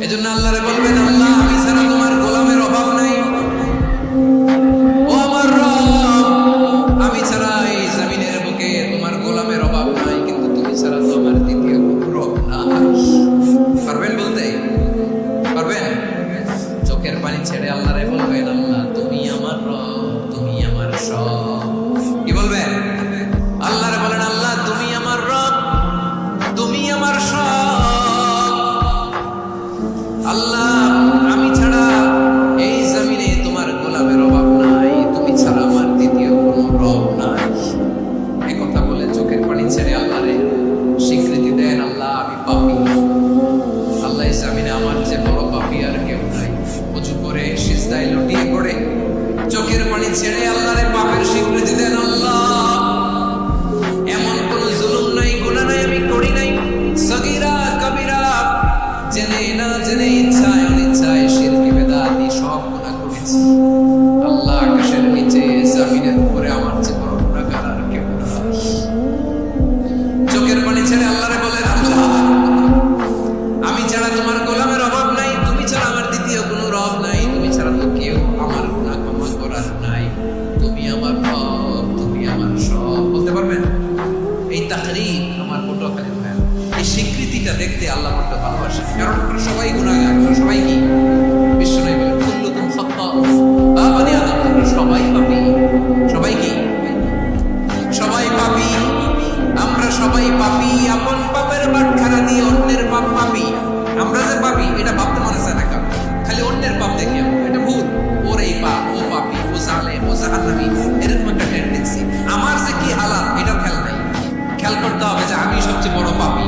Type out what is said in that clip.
এজন্য আল্লাহরে বলবেন, আল্লাহ আমি ছাড়া তোমার গোলামের অভাব নাই। ও আমার রব, আমি ছাড়া এই জমিনের বুকে তোমার গোলামের অভাব নাই, কিন্তু তুমি ছাড়া তো আমার দ্বিতীয় কোনো রব নাই। পারবেন বলতে? পারবেন? চোখের পানি ছেড়ে আল্লাহরে বলবেন, আল্লাহ তুমি আমার রব, তুমি আমার সব। কি বলবেন? আল্লাহরে বলেন, আল্লাহ তুমি আমার রব, তুমি আমার সব। আল্লাহ আমি ছাড়া এই জমিনে তোমার গোলামের অভাব নাই, তুমি ছাড়া আমার দ্বিতীয় কোনো রব নাই। এই কথা বলে চোখের পানি ছেড়ে আল্লাহরে স্বীকৃতি দেন, আল্লাহ আমি পাপী। আল্লাহ এই জমিনে আমার যে বড় পাপী আর কেউ নাই। উঁচু করে সিজদায় লুটিয়ে পড়ে চোখের পানি ছেড়ে আল্লাহরে পাপের স্বীকৃতি দেন, আল্লাহ এমন কোন জুলুম নাই, গুনাহ নাই আমি করি নাই, সগীরা কবিরা জেনে না জেনে, ইচ্ছায় অনিচ্ছায়, শিরকি বেদাতি সব গুনাহ করেছি। আল্লাহ আকাশের নিচে জমিনের উপরে আমার যে বড় গুনাহগার আর কেউ নাই। চোখের পানি ছেড়ে আল্লাহরে বলেন, আল্লাহ আমি ছাড়া তোমার গোলামের অভাব নাই, তুমি ছাড়া আমার দ্বিতীয় কোনো রব নাই, তুমি ছাড়া তো কেউ আমার গুনাহ ক্ষমা করার নাই, তুমি আমার রব, তুমি আমার সব। বলতে পারবেন? এই তাকরীর আমার পটুয়াখালীর ভাই, এই স্বীকৃতিটা দেখতে আল্লাহ বড় ভালোবাসেন। কারণ আমরা সবাই গুনাহগার, আমরা সবাই কি বিশ্বনবী বলেন কুল্লুকুম খাত্তাউন, বানি আদম আমরা সবাই পাপী। সবাই কি? সবাই পাপী। আমরা সবাই পাপী। আপন পাপের বাটখারা দিয়ে অন্যের পাপ পাপী। আমরা যে পাপী এটা ভাবতে মনে চায় না কারণ, খালি অন্যের পাপ দেখি এটা ভুল। ওর এই পাপ, ও পাপী, ও জালেম, ও জাহান্নামী, এরকম একটা টেন্ডেন্সি। আমার যে কি হালাত এটার খেয়াল নাই। খেয়াল করতে হবে যে আমি সবচেয়ে বড় পাপী।